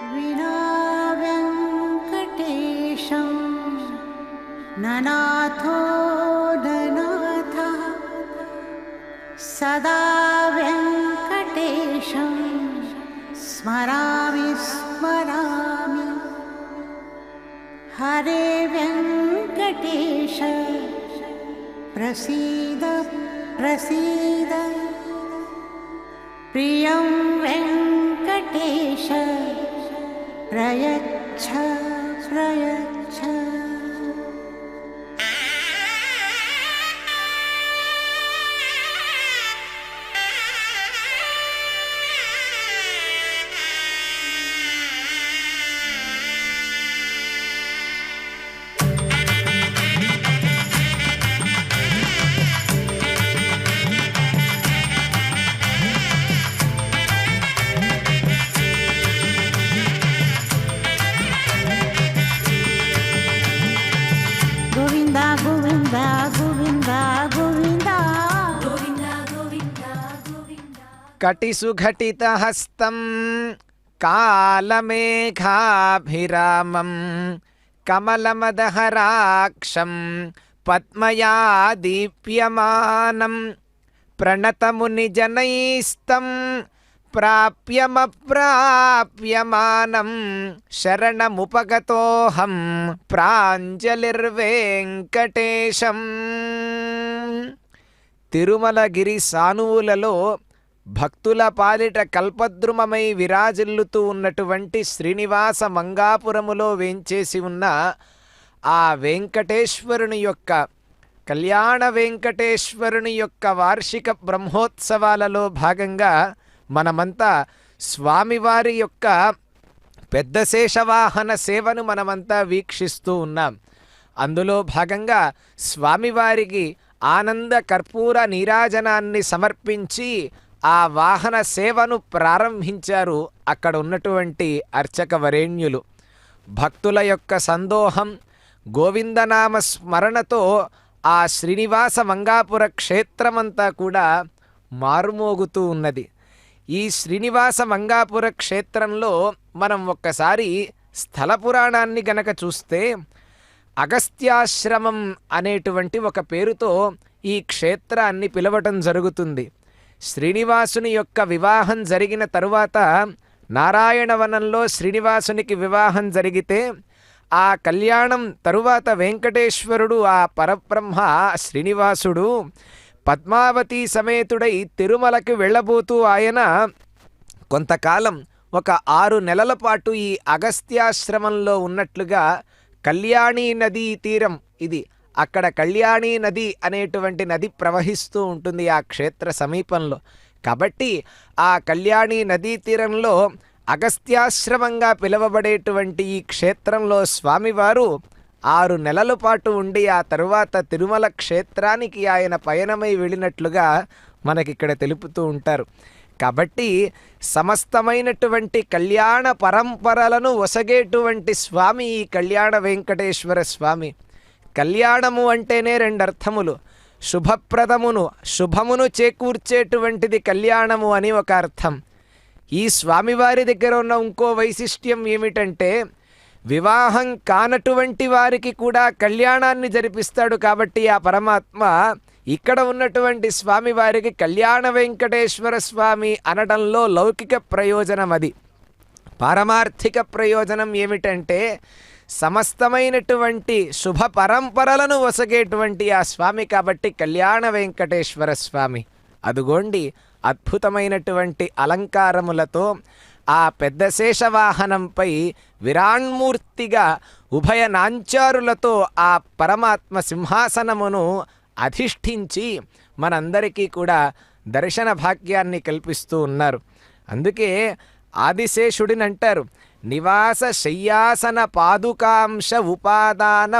विना वेङ्कटेशं ननाथो ननाथः सदा वेङ्कटेशं स्मरामि स्मरामि। हरे वेङ्कटेश प्रसीद प्रसीद। प्रियं वेङ्कटेश प्रयच्छ प्रयच्छ। కటిసుఘటితహస్తం కాలమేఘాభిరామం కమలమదహరాక్షం పద్మయా దీప్యమానం ప్రణతమునిజనైస్తం ప్రాప్యమప్రాప్యమానం శరణముపగతోహం ప్రాంజలిర్వేంకటేశం. తిరుమలగిరి సానువులలో భక్తుల పాలిట కల్పద్రుమమై విరాజిల్లుతూ ఉన్నటువంటి శ్రీనివాస మంగాపురములో వేంచేసి ఉన్న ఆ వెంకటేశ్వరుని యొక్క కళ్యాణ వెంకటేశ్వరుని యొక్క వార్షిక బ్రహ్మోత్సవాలలో భాగంగా మనమంతా స్వామివారి యొక్క పెద్ద శేషవాహన సేవను మనమంతా వీక్షిస్తూ ఉన్నాం. అందులో భాగంగా స్వామివారికి ఆనంద కర్పూర నీరాజనాన్ని సమర్పించి ఆ వాహన సేవను ప్రారంభించారు అక్కడ ఉన్నటువంటి అర్చక వరేణ్యులు. భక్తుల యొక్క సందోహం గోవిందనామ స్మరణతో ఆ శ్రీనివాస మంగాపుర క్షేత్రమంతా కూడా మారుమోగుతూ ఉన్నది. ఈ శ్రీనివాస మంగాపుర క్షేత్రంలో మనం ఒక్కసారి స్థల పురాణాన్ని గనక చూస్తే అగస్త్యాశ్రమం అనేటువంటి ఒక పేరుతో ఈ క్షేత్రాన్ని పిలవటం జరుగుతుంది. శ్రీనివాసుని యొక్క వివాహం జరిగిన తరువాత నారాయణవనంలో శ్రీనివాసునికి వివాహం జరిగితే ఆ కళ్యాణం తరువాత వెంకటేశ్వరుడు ఆ పరబ్రహ్మ శ్రీనివాసుడు పద్మావతి సమేతుడై తిరుమలకి వెళ్ళబోతూ ఆయన కొంతకాలం ఒక 6 నెలల పాటు ఈ అగస్త్యాశ్రమంలో ఉన్నట్లుగా కళ్యాణీ నదీ తీరం ఇది. అక్కడ కళ్యాణీ నది అనేటువంటి నది ప్రవహిస్తూ ఉంటుంది ఆ క్షేత్ర సమీపంలో. కాబట్టి ఆ కళ్యాణీ నదీ తీరంలో అగస్త్యాశ్రమంగా పిలువబడేటువంటి ఈ క్షేత్రంలో స్వామివారు 6 నెలల పాటు ఉండి ఆ తరువాత తిరుమల క్షేత్రానికి ఆయన పయనమై వెళ్ళినట్లుగా మనకిక్కడ తెలుపుతూ ఉంటారు. కాబట్టి సమస్తమైనటువంటి కళ్యాణ పరంపరలను ఒసగేటువంటి స్వామి ఈ కళ్యాణ వెంకటేశ్వర స్వామి. కళ్యాణము అంటేనే 2 అర్థములు. శుభప్రదమును శుభమును చేకూర్చేటువంటిది కళ్యాణము అని ఒక అర్థం. ఈ స్వామివారి దగ్గర ఉన్న ఇంకో వైశిష్ట్యం ఏమిటంటే వివాహం కానటువంటి వారికి కూడా కళ్యాణాన్ని జరిపిస్తాడు. కాబట్టి ఆ పరమాత్మ ఇక్కడ ఉన్నటువంటి స్వామివారికి కళ్యాణ వెంకటేశ్వర స్వామి అనడంలో లౌకిక ప్రయోజనం అది. పారమార్థిక ప్రయోజనం ఏమిటంటే సమస్తమైనటువంటి శుభ పరంపరలను వసగేటువంటి ఆ స్వామి కాబట్టి కళ్యాణ వెంకటేశ్వర స్వామి. అదుగోండి అద్భుతమైనటువంటి అలంకారములతో ఆ పెద్ద శేషవాహనంపై విరాణ్మూర్తిగా ఉభయ నాంచారులతో ఆ పరమాత్మ సింహాసనమును అధిష్ఠించి మనందరికీ కూడా దర్శన భాగ్యాన్ని కల్పిస్తూ ఉన్నారు. అందుకే ఆదిశేషుడిని అంటారు నివాస శయ్యాసన పాదుకాంశ ఉపాదాన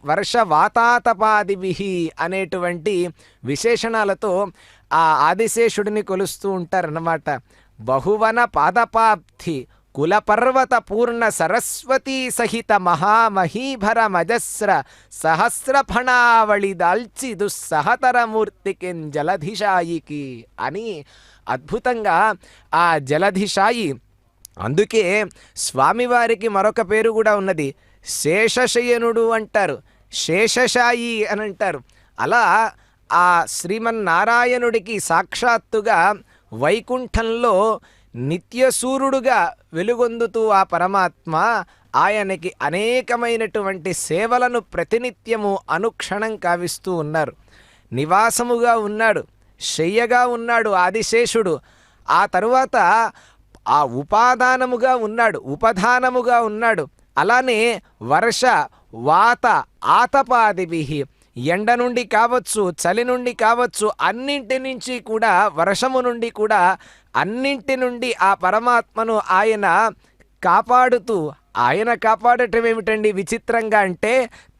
వర్షవాతాతపాదిభి అనేటువంటి విశేషణాలతో ఆ ఆదిశేషుడిని కొలుస్తూ ఉంటారన్నమాట. బహువన పాదపాబ్ధి కులపర్వత పూర్ణ సరస్వతీ సహిత మహామహీభర మజస్ర సహస్రఫణావళి దాల్చి దుస్సహతరమూర్తికిన్ జలధిషాయికి అని అద్భుతంగా ఆ జలధిషాయి అందుకే స్వామివారికి మరొక పేరు కూడా ఉన్నది, శేషశయనుడు అంటారు, శేషశాయి అని అంటారు. అలా ఆ శ్రీమన్నారాయణుడికి సాక్షాత్తుగా వైకుంఠంలో నిత్యసూరుడుగా వెలుగొందుతూ ఆ పరమాత్మ ఆయనకి అనేకమైనటువంటి సేవలను ప్రతినిత్యము అనుక్షణం కావిస్తూ ఉన్నారు. నివాసముగా ఉన్నాడు, శయ్యగా ఉన్నాడు ఆదిశేషుడు. ఆ తరువాత ఆ ఉపాదానముగా ఉన్నాడు, ఉపధానముగా ఉన్నాడు. అలానే వర్ష వాత ఆతపాదిభి, ఎండ నుండి కావచ్చు, చలి నుండి కావచ్చు, అన్నింటి నుంచి కూడా, వర్షము నుండి కూడా, అన్నింటి నుండి ఆ పరమాత్మను ఆయన కాపాడుతూ, ఆయన కాపాడటం ఏమిటండి విచిత్రంగా అంటే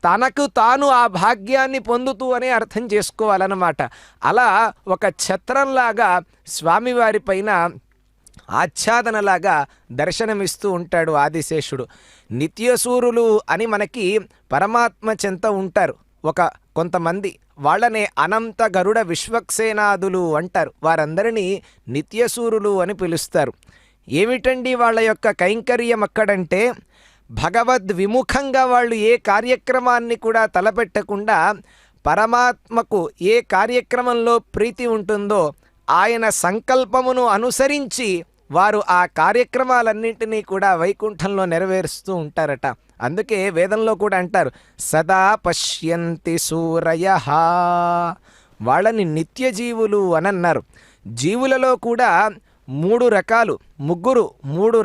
తనకు తాను ఆ భాగ్యాన్ని పొందుతూ అనే అర్థం చేసుకోవాలన్నమాట. అలా ఒక ఛత్రంలాగా స్వామివారి పైన ఆచ్ఛాదనలాగా దర్శనమిస్తూ ఉంటాడు ఆదిశేషుడు. నిత్యసూరులు అని మనకి పరమాత్మ చెంత ఉంటారు కొంతమంది, వాళ్ళనే అనంత గరుడ విశ్వక్సేనాదులు అంటారు. వారందరినీ నిత్యసూరులు అని పిలుస్తారు. ఏమిటండి వాళ్ళ యొక్క కైంకర్యం అక్కడంటే, భగవద్విముఖంగా వాళ్ళు ఏ కార్యక్రమాన్ని కూడా తలపెట్టకుండా పరమాత్మకు ఏ కార్యక్రమంలో ప్రీతి ఉంటుందో ఆయన సంకల్పమును అనుసరించి వారు ఆ కార్యక్రమాలన్నింటినీ కూడా వైకుంఠంలో నెరవేరుస్తూ ఉంటారట. అందుకే వేదంలో కూడా అంటారు, సదా పశ్యంతి సూరయః, వాళ్ళని నిత్యజీవులు అని అన్నారు. జీవులలో కూడా మూడు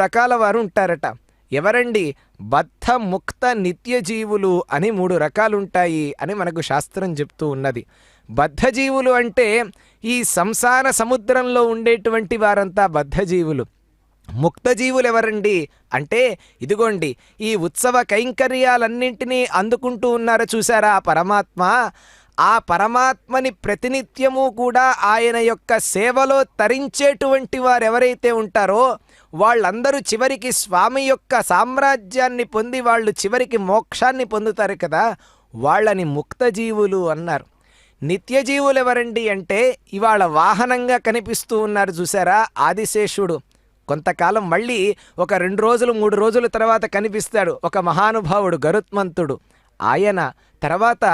రకాల వారు ఉంటారట. ఎవరండి? బద్ధ ముక్త నిత్యజీవులు అని 3 రకాలుంటాయి అని మనకు శాస్త్రం చెప్తూ ఉన్నది. బద్ధజీవులు అంటే ఈ సంసార సముద్రంలో ఉండేటువంటి వారంతా బద్ధజీవులు. ముక్తజీవులు ఎవరండి అంటే, ఇదిగోండి ఈ ఉత్సవ కైంకర్యాలన్నింటినీ అందుకుంటూ ఉన్నారో చూసారా ఆ పరమాత్మ, ఆ పరమాత్మని ప్రతినిత్యము కూడా ఆయన యొక్క సేవలో తరించేటువంటి వారు ఎవరైతే ఉంటారో వాళ్ళందరూ చివరికి స్వామి యొక్క సామ్రాజ్యాన్ని పొంది వాళ్ళు చివరికి మోక్షాన్ని పొందుతారు కదా, వాళ్ళని ముక్తజీవులు అన్నారు. నిత్యజీవులు ఎవరండి అంటే, ఇవాళ వాహనంగా కనిపిస్తూ ఉన్నారు చూసారా ఆదిశేషుడు. కొంతకాలం మళ్ళీ ఒక 2 రోజులు 3 రోజుల తర్వాత కనిపిస్తాడు ఒక మహానుభావుడు గరుత్మంతుడు. ఆయన తర్వాత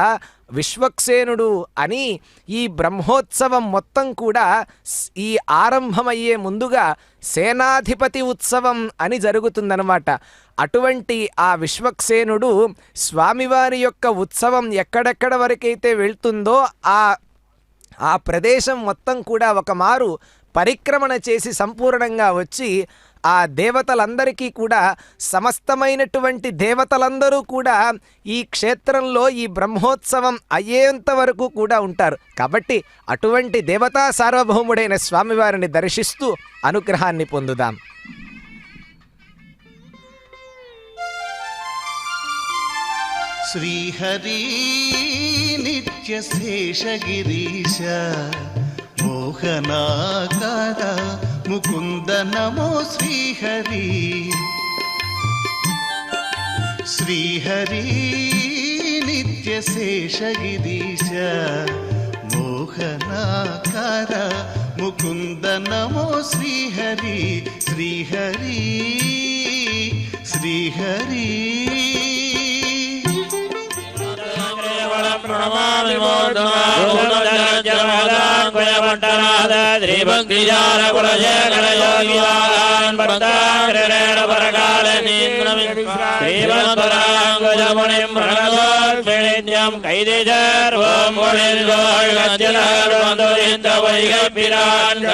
విశ్వక్సేనుడు అని ఈ బ్రహ్మోత్సవం మొత్తం కూడా ఈ ఆరంభమయ్యే ముందుగా సేనాధిపతి ఉత్సవం అని జరుగుతుందన్నమాట. అటువంటి ఆ విశ్వక్సేనుడు స్వామివారి యొక్క ఉత్సవం ఎక్కడెక్కడ వరకైతే వెళ్తుందో ఆ ప్రదేశం మొత్తం కూడా ఒక మారు పరిక్రమణ చేసి సంపూర్ణంగా వచ్చి ఆ దేవతలందరికీ కూడా, సమస్తమైనటువంటి దేవతలందరూ కూడా ఈ క్షేత్రంలో ఈ బ్రహ్మోత్సవం అయ్యేంత వరకు కూడా ఉంటారు. కాబట్టి అటువంటి దేవతా సార్వభౌముడైన స్వామివారిని దర్శిస్తూ అనుగ్రహాన్ని పొందుదాం. శ్రీహరి నిత్యశేషగిరీశ మోహనాకార ముకుంద నమో శ్రీహరి. శ్రీహరి నిత్యశేషగిరీశ మోహనాకార ముకుంద నమో శ్రీహరి. శ్రీహరి శ్రీహరి ప్రణమామి శ్రీభక్తిజాల కులశేఖర యోగివాన్ భక్తాగ్రేణ పరకాలనీంద్రమిశ్రీమద్వరాంగుజమునిం ప్రణతోత్మినిత్యం కైది సర్వం మునిర్గోళ వైగపిరాన్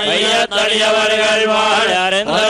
వైయత్తడియవర్గల్ వాడరింద్రచైరా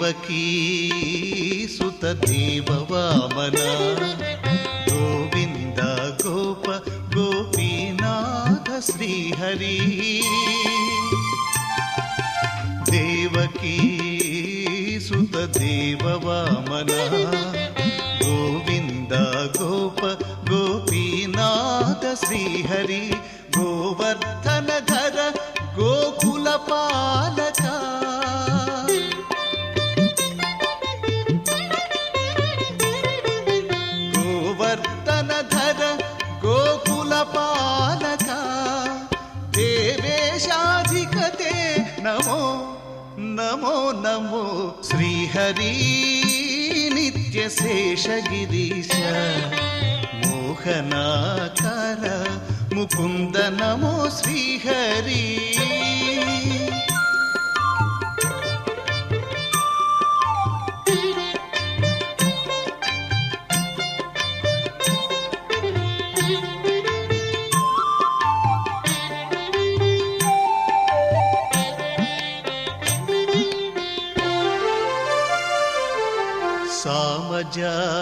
దేవకీ సుత దేవవామన గోవింద గోప గోపీనాథ శ్రీహరి దేవకీ సుత దేవవామన గోవింద గోప గోపీనాథ శ్రీహరి గోవర్ధన ధర గోకుల పాలక గోవర్ధన ధర గోకుల పాలక దేవేశాధికతే నమో నమో నమో శ్రీహరి నిత్య శేషగిరీశ మోహనాకార ముకుంద నమో శ్రీహరి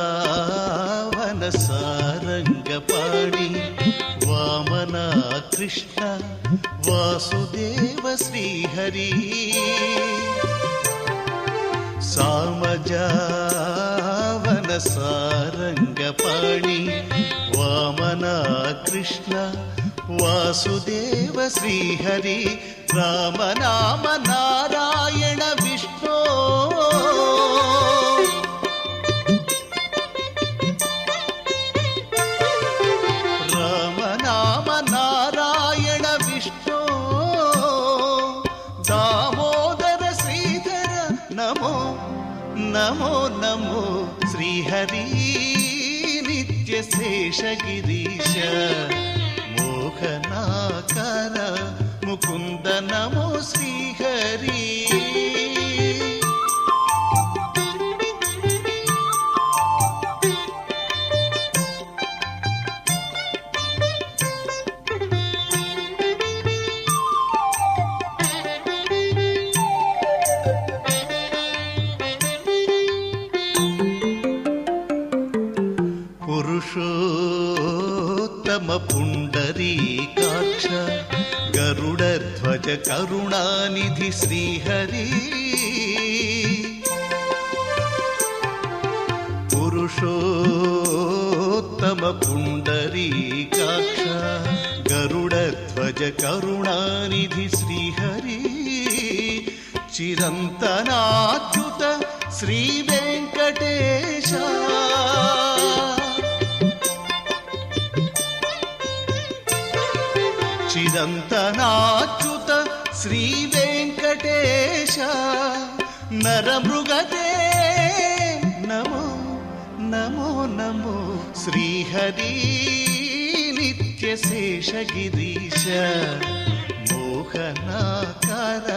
సామజావన సారంగపాణి వామన కృష్ణ వాసుదేవ శ్రీహరి సామజావన సారంగపాణి వామన కృష్ణ వాసుదేవ శ్రీహరి రామనామ నారాయణ విష్ణు రామనామ నారాయణ విష్ణు దామోదర శ్రీధర నమో నమో నమో శ్రీహరి నిత్య శేషగిరీశ మోహనాకార ముకుంద నమో శ్రీహరి పురుషోత్తమ పుండరీకాక్ష గరుడధ్వజ కరుణానిధి శ్రీహరి పురుషోత్తమ పుండరీకాక్ష గరుడధ్వజ కరుణానిధి శ్రీహరి చిరంతనాచ్యుత శ్రీ వెంకటేశ చిరంతనాచ్యుత శ్రీ వెంకటేశ నరమృగదే నమో నమో నమో శ్రీహరి నిత్య శేషగిరీశ మోహనాకార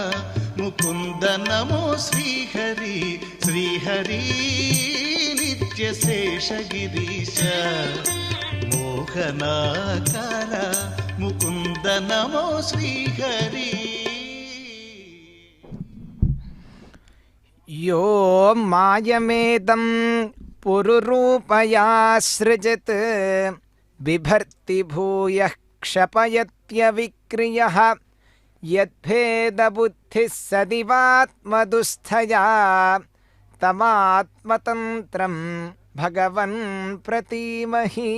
ముకుంద నమో శ్రీహరి శ్రీహరి నిత్య శేషగిరీశ మోహనాకార ముకుంద నమో శ్రీహరి యో మాయమేదం పురురూపయా సృజత్ బిభర్తి భూయః క్షపయత్యవిక్రియః యద్భేదబుద్ధిः సదివాత్మదుస్థయా తమాత్మతంత్రం భగవన్ ప్రతీమహి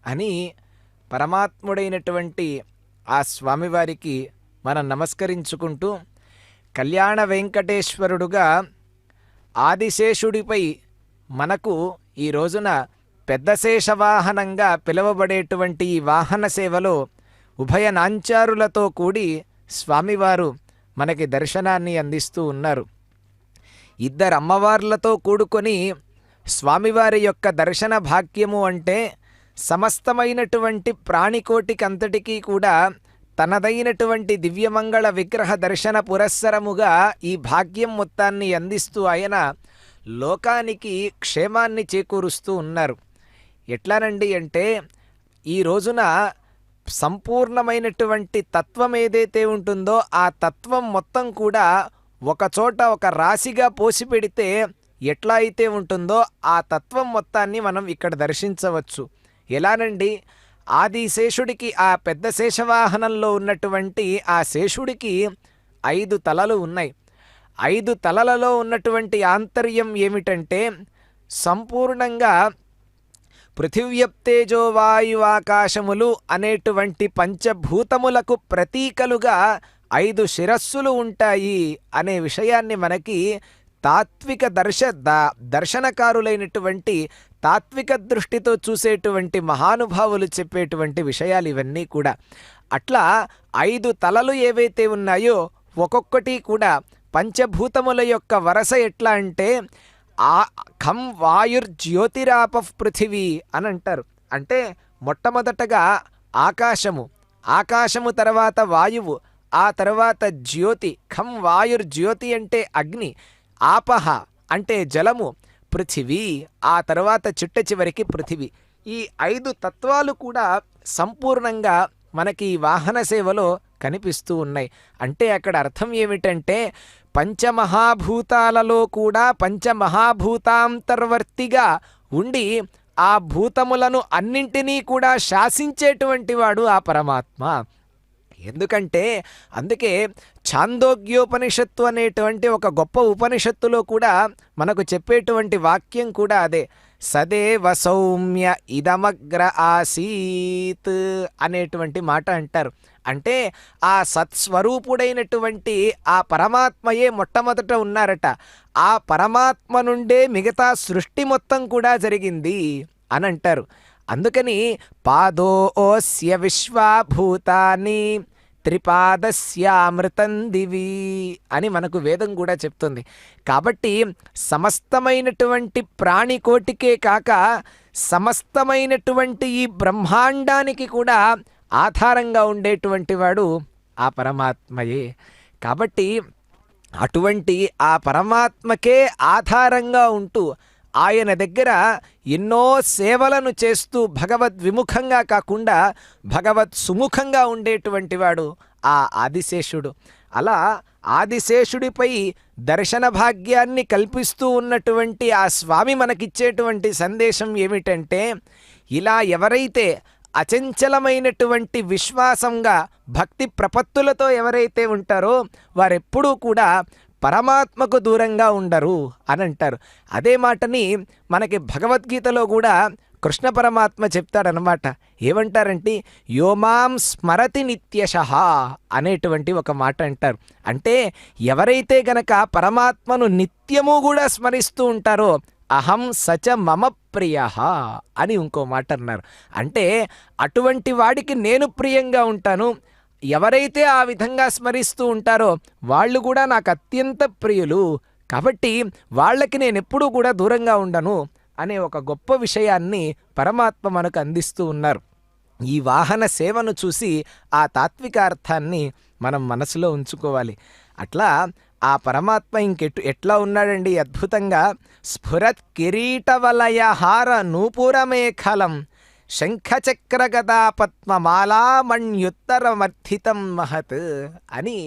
అని పరమాత్ముడైనటువంటి ఆ స్వామివారికి మనం నమస్కరించుకుంటూ కళ్యాణ వెంకటేశ్వరుడుగా ఆదిశేషుడిపై మనకు ఈ రోజున పెద్ద శేషవాహనంగా పిలువబడేటువంటి ఈ వాహన సేవలో ఉభయ నాంచారులతో కూడి స్వామివారు మనకి దర్శనాన్ని అందిస్తూ ఉన్నారు. ఇద్దరు అమ్మవార్లతో కూడుకొని స్వామివారి యొక్క దర్శన భాగ్యము అంటే సమస్తమైనటువంటి ప్రాణికోటికంతటికీ కూడా తనదైనటువంటి దివ్యమంగళ విగ్రహ దర్శన పురస్సరముగా ఈ భాగ్యం మొత్తాన్ని అందిస్తూ ఆయన లోకానికి క్షేమాన్ని చేకూరుస్తూ ఉన్నారు. ఎట్లానండి అంటే ఈ రోజున సంపూర్ణమైనటువంటి తత్వం ఏదైతే ఉంటుందో ఆ తత్వం మొత్తం కూడా ఒకచోట ఒక రాశిగా పోసి పెడితే ఎట్లా అయితే ఉంటుందో ఆ తత్వం మొత్తాన్ని మనం ఇక్కడ దర్శించవచ్చు. ఎలానండి, ఆదిశేషుడికి ఆ పెద్ద శేషవాహనంలో ఉన్నటువంటి ఆ శేషుడికి 5 తలలు ఉన్నాయి. 5 తలలలో ఉన్నటువంటి ఆంతర్యం ఏమిటంటే సంపూర్ణంగా పృథివ్యప్తేజో వాయువాకాశములు అనేటువంటి పంచభూతములకు ప్రతీకలుగా 5 శిరస్సులు ఉంటాయి అనే విషయాన్ని మనకి తాత్విక దర్శనకారులైనటువంటి తాత్విక దృష్టితో చూసేటువంటి మహానుభావులు చెప్పేటువంటి విషయాలు ఇవన్నీ కూడా. అట్లా 5 తలలు ఏవైతే ఉన్నాయో ఒక్కొక్కటి కూడా పంచభూతముల యొక్క వరస ఎట్లా అంటే ఖం వాయుర్జ్యోతిరాప పృథివీ అని అంటారు. అంటే మొట్టమొదటగా ఆకాశము తర్వాత వాయువు, ఆ తర్వాత జ్యోతి. ఖం వాయుర్జ్యోతి అంటే అగ్ని, ఆపహ అంటే జలము, పృథివీ ఆ తర్వాత చిట్ట చివరికి పృథివీ. ఈ 5 తత్వాలు కూడా సంపూర్ణంగా మనకి వాహన సేవలో కనిపిస్తూ ఉన్నాయి. అంటే అక్కడ అర్థం ఏమిటంటే పంచమహాభూతాలలో కూడా పంచమహాభూతాంతర్వర్తిగా ఉండి ఆ భూతములను అన్నింటినీ కూడా శాసించేటువంటి వాడు ఆ పరమాత్మ. ఎందుకంటే అందుకే ఛాందోగ్యోపనిషత్తు అనేటువంటి ఒక గొప్ప ఉపనిషత్తులో కూడా మనకు చెప్పేటువంటి వాక్యం కూడా అదే. సదేవ సౌమ్య ఇదమగ్ర ఆసీత్ అనేటువంటి మాట అంటారు. అంటే ఆ సత్స్వరూపుడైనటువంటి ఆ పరమాత్మయే మొట్టమొదట ఉన్నారట. ఆ పరమాత్మ నుండే మిగతా సృష్టి మొత్తం కూడా జరిగింది అని అంటారు. అందుకని పాదోస్య విశ్వాభూతాని త్రిపాదస్యామృతం దివి అని మనకు వేదం కూడా చెప్తుంది. కాబట్టి సమస్తమైనటువంటి ప్రాణికోటికే కాక సమస్తమైనటువంటి ఈ బ్రహ్మాండానికి కూడా ఆధారంగా ఉండేటువంటి వాడు ఆ పరమాత్మయే. కాబట్టి అటువంటి ఆ పరమాత్మకే ఆధారంగా ఉంటూ ఆయన దగ్గర ఎన్నో సేవలను చేస్తూ భగవద్విముఖంగా కాకుండా భగవత్ సుముఖంగా ఉండేటువంటి వాడు ఆ ఆదిశేషుడు. అలా ఆదిశేషుడిపై దర్శన భాగ్యాన్ని కల్పిస్తూ ఉన్నటువంటి ఆ స్వామి మనకిచ్చేటువంటి సందేశం ఏమిటంటే, ఇలా ఎవరైతే అచంచలమైనటువంటి విశ్వాసంగా భక్తి ప్రపత్తులతో ఎవరైతే ఉంటారో వారెప్పుడూ కూడా పరమాత్మకు దూరంగా ఉండరు అని అంటారు. అదే మాటని మనకి భగవద్గీతలో కూడా కృష్ణ పరమాత్మ చెప్తాడనమాట. ఏమంటారంటే యోమాం స్మరతి నిత్యశః అనేటువంటి ఒక మాట అంటారు. అంటే ఎవరైతే గనక పరమాత్మను నిత్యము కూడా స్మరిస్తూ ఉంటారో అహం సచ మమ ప్రియ అని ఇంకో మాట అన్నారు. అంటే అటువంటి వాడికి నేను ప్రియంగా ఉంటాను. ఎవరైతే ఆ విధంగా స్మరిస్తూ ఉంటారో వాళ్ళు కూడా నాకు అత్యంత ప్రియులు. కాబట్టి వాళ్ళకి నేను ఎప్పుడూ కూడా దూరంగా ఉండను అనే ఒక గొప్ప విషయాన్ని పరమాత్మ మనకు అందిస్తూ ఉన్నారు. ఈ వాహన సేవను చూసి ఆ తాత్వికార్థాన్ని మనం మనసులో ఉంచుకోవాలి. అట్లా ఆ పరమాత్మ ఎట్లా ఉన్నాడండి అద్భుతంగా. స్ఫురత్ కిరీటవలయహార నూపురమేఖలం శంఖచక్రగదా పద్మమాలామణ్యుత్తరమర్థితం మహత్ అని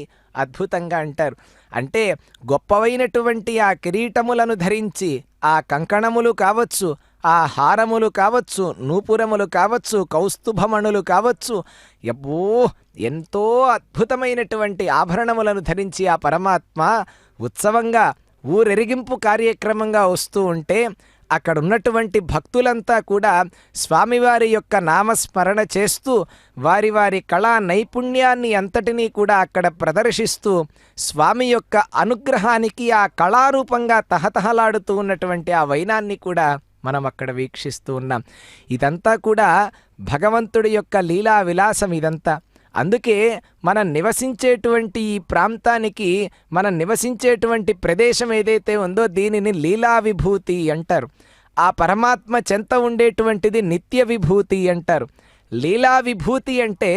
అద్భుతంగా అంటారు. అంటే గొప్పవైనటువంటి ఆ కిరీటములను ధరించి ఆ కంకణములు కావచ్చు, ఆ హారములు కావచ్చు, నూపురములు కావచ్చు, కౌస్తుభమణులు కావచ్చు, ఎంతో అద్భుతమైనటువంటి ఆభరణములను ధరించి ఆ పరమాత్మ ఉత్సవంగా ఊరెరిగింపు కార్యక్రమంగా వస్తూ ఉంటే అక్కడ ఉన్నటువంటి భక్తులంతా కూడా స్వామివారి యొక్క నామస్మరణ చేస్తూ వారి వారి కళా నైపుణ్యాన్ని అంతటినీ కూడా అక్కడ ప్రదర్శిస్తూ స్వామి యొక్క అనుగ్రహానికి ఆ కళారూపంగా తహతహలాడుతూ ఉన్నటువంటి ఆ వైనాన్ని కూడా మనం అక్కడ వీక్షిస్తూ ఉన్నాం. ఇదంతా కూడా భగవంతుడి యొక్క లీలా విలాసం ఇదంతా. అందుకే మనం నివసించేటువంటి ఈ ప్రాంతానికి, మనం నివసించేటువంటి ప్రదేశం ఏదైతే ఉందో దీనిని లీలా విభూతి అంటారు. ఆ పరమాత్మ చెంత ఉండేటువంటిది నిత్య విభూతి అంటారు. లీలా విభూతి అంటే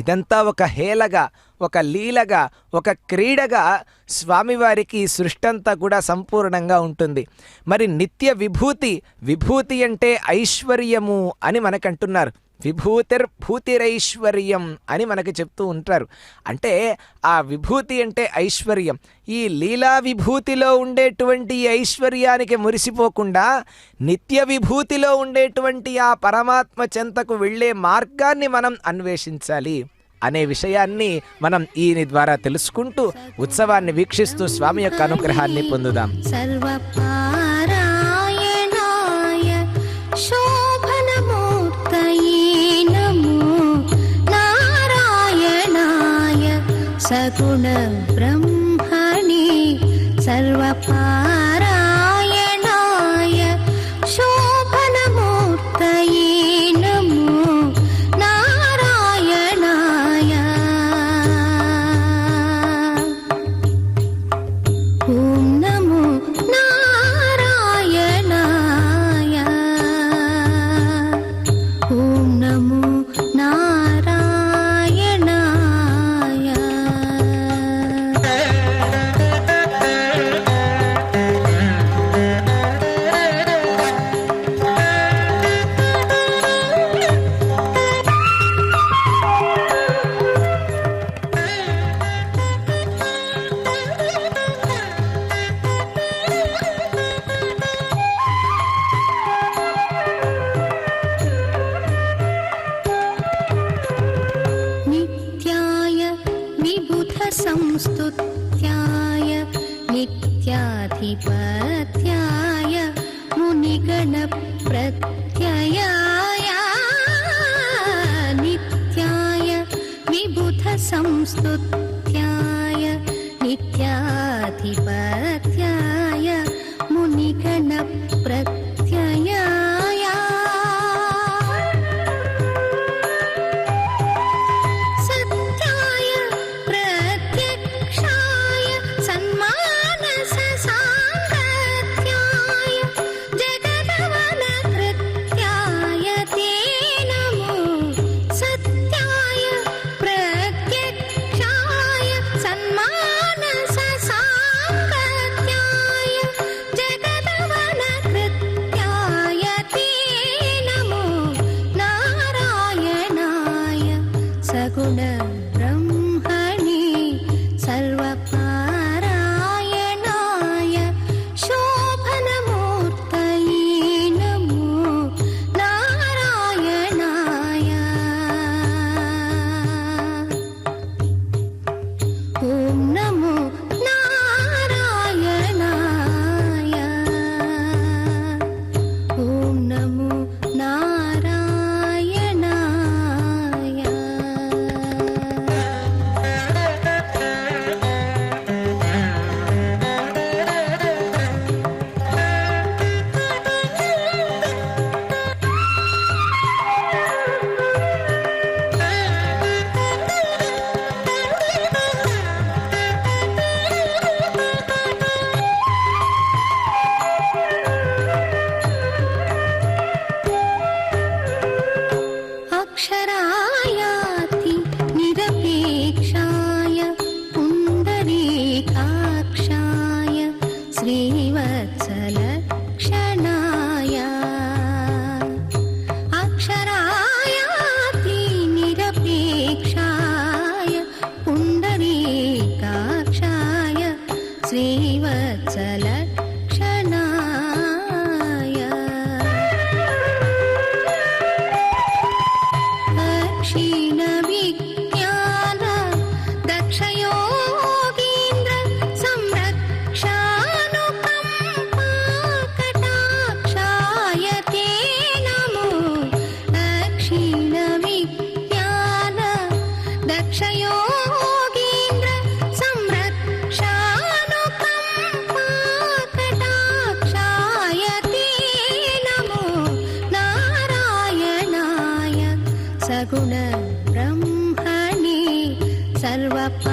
ఇదంతా ఒక హేళగా, ఒక లీలగా, ఒక క్రీడగా స్వామివారికి సృష్టి అంతా కూడా సంపూర్ణంగా ఉంటుంది. మరి నిత్య విభూతి, విభూతి అంటే ఐశ్వర్యము అని మనకంటున్నారు. విభూతిరైశ్వర్యం అని మనకి చెప్తూ ఉంటారు. అంటే ఆ విభూతి అంటే ఐశ్వర్యం. ఈ లీలా విభూతిలో ఉండేటువంటి ఈ ఐశ్వర్యానికి మురిసిపోకుండా నిత్య విభూతిలో ఉండేటువంటి ఆ పరమాత్మ చెంతకు వెళ్ళే మార్గాన్ని మనం అన్వేషించాలి అనే విషయాన్ని మనం ఈయన ద్వారా తెలుసుకుంటూ ఉత్సవాన్ని వీక్షిస్తూ స్వామి యొక్క అనుగ్రహాన్ని పొందుదాం. సర్వపారాయణాయ శోభనమూర్తయే నమో నారాయణాయ సగుణ బ్రహ్మణి సర్వపారాయణాయ శోభనమూర్తయే నమో నారాయణాయ ఓం నమో నారాయణాయ ఓం నమో నారాయణాయ నిత్యాయ విబుధ సంస్తుత్యాయ నిత్యాధిపత్యాయ మునిగణ ప్రత్యయాయ నిత్యాయ విబుధ సంస్తుత్యాయ నిత్యాధిపత్యాయ మునిగణ ప్రత్యయాయ సత్యాయ ప్రత్యక్షాయ సన్మానస సాంగత్యాయ జగదవన కృత్యాయ తే నమో సత్యాయ ప్రత్యక్షాయ సన్మానస సాంగత్యాయ జగదవన కృత్యాయ తే నమో నారాయణాయ సగుణ బ్రహ్మణి సర్వపారాయణాయ శోభనమూర్తయే నమో నారాయణాయ ఓం నమో నారాయణాయ ఓం నమో నారాయణాయ అక్షరాయాతి నిరపేక్షాయ పుండరీకాక్షాయ శ్రీవత్సలక్షణాయ అక్షరాయాతి నిరపేక్షాయ పుండరీకాక్షాయ శ్రీవత్సలక్షణాయ దక్షిణ విజ్ఞాన దక్షయోగీంద్ర సంరక్షానుకంపాకటాక్షాయ తే నమో దక్షిణ విజ్ఞాన దక్షయోగీంద్ర సంరక్షానుకంపాకటాక్షాయ తే నమో నారాయణాయ సగుణ బ్రహ్మణి సర్వపారాయణాయ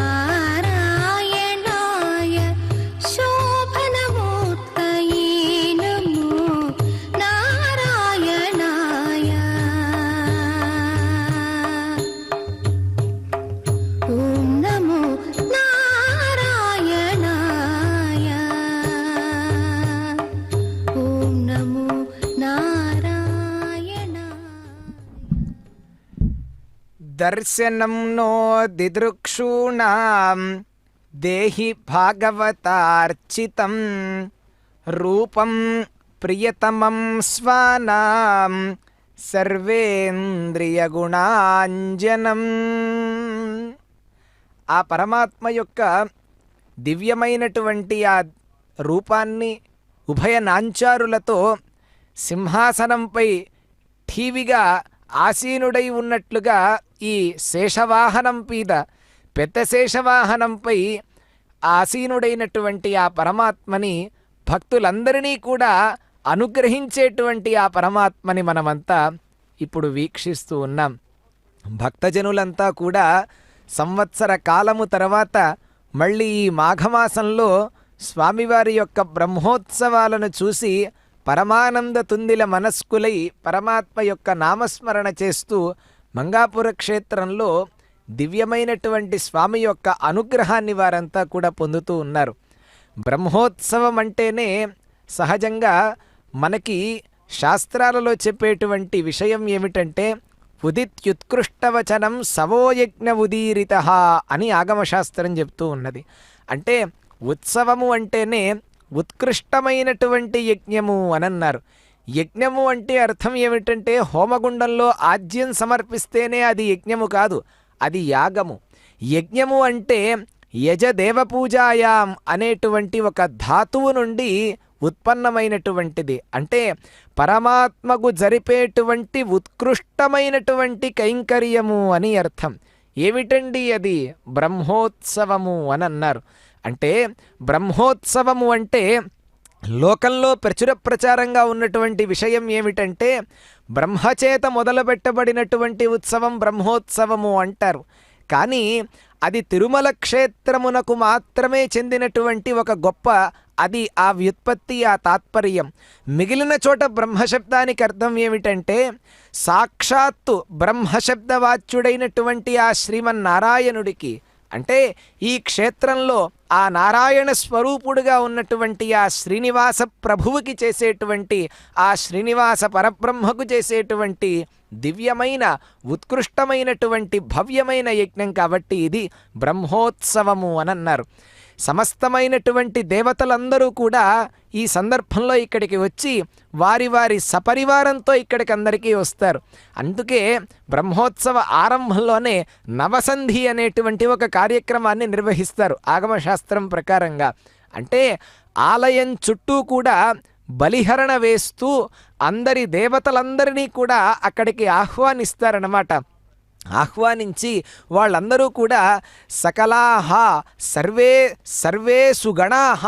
శోభనమూర్తయే నమో నారాయణాయ ఓం నమో నారాయణాయ ఓం నమో నారాయణాయ దర్శనం నో దిదృక్షూణాం దేహి భాగవతార్చితం రూపం ప్రియతమం స్వానాం సర్వేంద్రియగుణాంజనం. ఆ పరమాత్మ యొక్క దివ్యమైనటువంటి ఆ రూపాన్ని ఉభయ నాంచారులతో సింహాసనంపై ఠీవిగా ఆసీనుడై ఉన్నట్లుగా ఈ శేషవాహనం మీద పెద్ద శేషవాహనంపై ఆసీనుడైనటువంటి ఆ పరమాత్మని భక్తులందరినీ కూడా అనుగ్రహించేటువంటి ఆ పరమాత్మని మనమంతా ఇప్పుడు వీక్షిస్తూ ఉన్నాం. భక్తజనులంతా కూడా సంవత్సర కాలము తర్వాత మళ్ళీ ఈ మాఘమాసంలో స్వామివారి యొక్క బ్రహ్మోత్సవాలను చూసి పరమానంద తుందిల మనస్కులై పరమాత్మ యొక్క నామస్మరణ చేస్తూ మంగాపుర క్షేత్రంలో దివ్యమైనటువంటి స్వామి యొక్క అనుగ్రహాన్ని వారంతా కూడా పొందుతూ ఉన్నారు. బ్రహ్మోత్సవం అంటేనే సహజంగా మనకి శాస్త్రాలలో చెప్పేటువంటి విషయం ఏమిటంటే ఉదిత్యుత్కృష్టవచనం సవోయజ్ఞ ఉదీరిత అని ఆగమశాస్త్రం చెప్తూ ఉన్నది. అంటే ఉత్సవము అంటేనే ఉత్కృష్టమైనటువంటి యజ్ఞము అని అన్నారు. యజ్ఞము అంటే అర్థం ఏమిటంటే హోమగుండంలో ఆజ్యం సమర్పిస్తేనే అది యజ్ఞము కాదు, అది యాగము. యజ్ఞము అంటే యజదేవపూజాయాం అనేటువంటి ఒక ధాతువు నుండి ఉత్పన్నమైనటువంటిది. అంటే పరమాత్మకు జరిపేటువంటి ఉత్కృష్టమైనటువంటి కైంకర్యము అని అర్థం. ఏమిటండి అది? బ్రహ్మోత్సవము అని అన్నారు. అంటే బ్రహ్మోత్సవము అంటే లోకంలో ప్రచుర ప్రచారంగా ఉన్నటువంటి విషయం ఏమిటంటే బ్రహ్మచేత మొదలుపెట్టబడినటువంటి ఉత్సవం బ్రహ్మోత్సవము అంటారు. కానీ అది తిరుమల క్షేత్రమునకు మాత్రమే చెందినటువంటి ఒక గొప్ప అది ఆ వ్యుత్పత్తి, ఆ తాత్పర్యం. మిగిలిన చోట బ్రహ్మశబ్దానికి అర్థం ఏమిటంటే సాక్షాత్తు బ్రహ్మశబ్దవాచ్యుడైనటువంటి ఆ శ్రీమన్నారాయణుడికి, అంటే ఈ క్షేత్రంలో ఆ నారాయణ స్వరూపుడుగా ఉన్నటువంటి ఆ శ్రీనివాస ప్రభువుకి చేసేటువంటి, ఆ శ్రీనివాస పరబ్రహ్మకు చేసేటువంటి దివ్యమైన ఉత్కృష్టమైనటువంటి భవ్యమైన యజ్ఞం. కాబట్టి ఇది బ్రహ్మోత్సవము అని అన్నారు. సమస్తమైనటువంటి దేవతలందరూ కూడా ఈ సందర్భంలో ఇక్కడికి వచ్చి వారి వారి సపరివారంతో ఇక్కడికి అందరికీ వస్తారు. అందుకే బ్రహ్మోత్సవ ఆరంభంలోనే నవసంధి అనేటువంటి ఒక కార్యక్రమాన్ని నిర్వహిస్తారు ఆగమశాస్త్రం ప్రకారంగా. అంటే ఆలయం చుట్టూ కూడా బలిహరణ వేస్తూ అందరి దేవతలందరినీ కూడా అక్కడికి ఆహ్వానిస్తారన్నమాట. ఆహ్వానించి వాళ్ళందరూ కూడా సకలాహ సర్వే సుగణాహ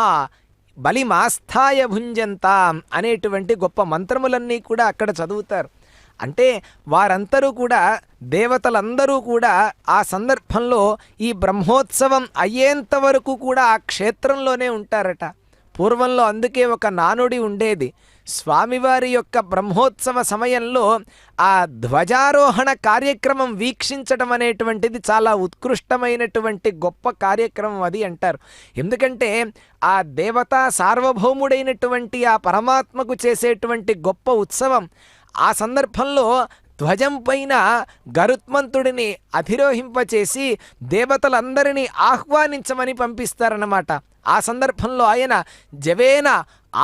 బలిమాస్థాయ భుంజంతాం అనేటువంటి గొప్ప మంత్రములన్నీ కూడా అక్కడ చదువుతారు. అంటే వారందరూ కూడా దేవతలందరూ కూడా ఆ సందర్భంలో ఈ బ్రహ్మోత్సవం అయ్యేంత వరకు కూడా ఆ క్షేత్రంలోనే ఉంటారట. పూర్వంలో అందుకే ఒక నానుడి ఉండేది. స్వామివారి యొక్క బ్రహ్మోత్సవ సమయంలో ఆ ధ్వజారోహణ కార్యక్రమం వీక్షించడం అనేటువంటిది చాలా ఉత్కృష్టమైనటువంటి గొప్ప కార్యక్రమం అది అంటారు. ఎందుకంటే ఆ దేవతా సార్వభౌముడైనటువంటి ఆ పరమాత్మకు చేసేటువంటి గొప్ప ఉత్సవం. ఆ సందర్భంలో ధ్వజం పైన గరుత్మంతుడిని అధిరోహింపచేసి దేవతలందరినీ ఆహ్వానించమని పంపిస్తారన్నమాట. ఆ సందర్భంలో ఆయన జవేన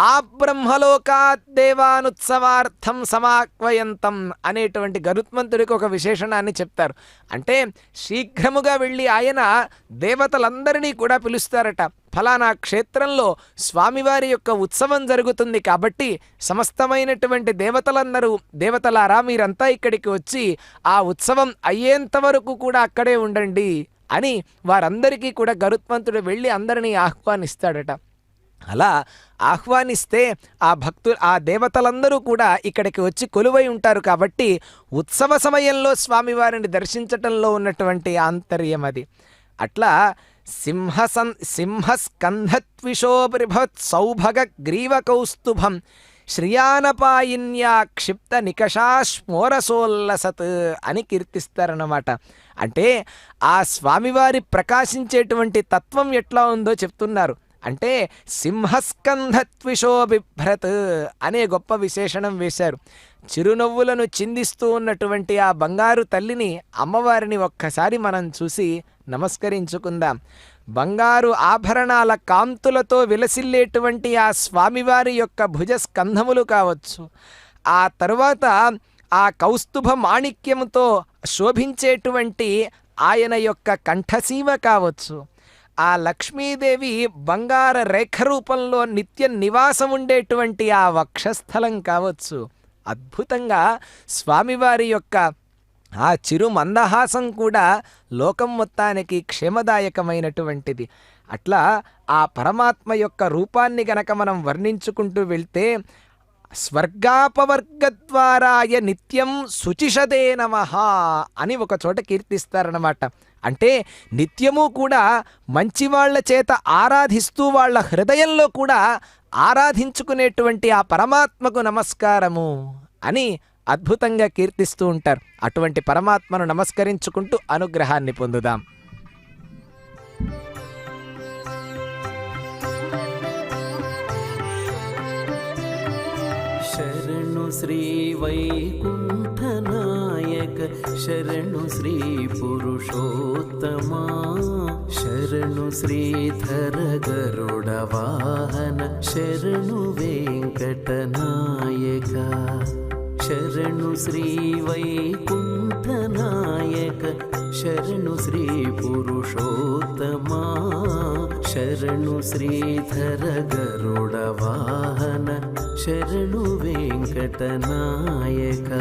ఆ బ్రహ్మలోకాత్ దేవానుత్సవార్థం సమాక్వయంతం అనేటువంటి గరుత్మంతుడికి ఒక విశేషణాన్ని చెప్తారు. అంటే శీఘ్రముగా వెళ్ళి ఆయన దేవతలందరినీ కూడా పిలుస్తారట. ఫలానా క్షేత్రంలో స్వామివారి యొక్క ఉత్సవం జరుగుతుంది కాబట్టి సమస్తమైనటువంటి దేవతలందరూ, దేవతలారా మీరంతా ఇక్కడికి వచ్చి ఆ ఉత్సవం అయ్యేంత వరకు కూడా అక్కడే ఉండండి అని వారందరికీ కూడా గరుత్మంతుడు వెళ్ళి అందరినీ ఆహ్వానిస్తాడట. అలా ఆహ్వానిస్తే ఆ దేవతలందరూ కూడా ఇక్కడికి వచ్చి కొలువై ఉంటారు. కాబట్టి ఉత్సవ సమయంలో స్వామివారిని దర్శించటంలో ఉన్నటువంటి ఆంతర్యం అది. అట్లా సింహస్కంధత్విషోపరిభవత్ సౌభగ గ్రీవ కౌస్తుభం శ్రియానపాయిన్యా క్షిప్త నికషాశ్మోరసోల్లసత్ అని కీర్తిస్తారన్నమాట. అంటే ఆ స్వామివారి ప్రకాశించేటువంటి తత్వం ఎట్లా ఉందో చెప్తున్నారు. అంటే సింహస్కంధత్విషో బిభ్రత్ అనే గొప్ప విశేషణం వేశారు. చిరునవ్వులను చిందిస్తూ ఉన్నటువంటి ఆ బంగారు తల్లిని, అమ్మవారిని ఒక్కసారి మనం చూసి నమస్కరించుకుందాం. బంగారు ఆభరణాల కాంతులతో విలసిల్లేటువంటి ఆ స్వామివారి యొక్క భుజస్కంధములు కావచ్చు, ఆ తరువాత ఆ కౌస్తుభ మాణిక్యముతో శోభించేటువంటి ఆయన యొక్క కంఠసీమ కావచ్చు, ఆ లక్ష్మీదేవి బంగార రేఖ రూపంలో నిత్య నివాసం ఉండేటువంటి ఆ వక్షస్థలం కావచ్చు, అద్భుతంగా స్వామివారి యొక్క ఆ చిరు మందహాసం కూడా లోకం మొత్తానికి క్షేమదాయకమైనటువంటిది. అట్లా ఆ పరమాత్మ యొక్క రూపాన్ని గనక మనం వర్ణించుకుంటూ వెళ్తే స్వర్గాపవర్గద్వారాయ నిత్యం శుచిషదే నమః అని ఒక చోట కీర్తిస్తారన్నమాట. అంటే నిత్యము కూడా మంచివాళ్ల చేత ఆరాధిస్తూ వాళ్ళ హృదయంలో కూడా ఆరాధించుకునేటువంటి ఆ పరమాత్మకు నమస్కారము అని అద్భుతంగా కీర్తిస్తూ ఉంటారు. అటువంటి పరమాత్మను నమస్కరించుకుంటూ అనుగ్రహాన్ని పొందుదాం. శరణు శ్రీ వైకుంఠనాయక, శరణు శ్రీ పురుషోత్తమా, శరణు శ్రీధర గరుడ వాహన, శరణు వెంకటనాయక. శరణు శ్రీ వైకుంఠనాయక, శరణు శ్రీ పురుషోత్తమా, శరణు శ్రీధర గరుడ వాహన, శరణు వెంకటనాయక.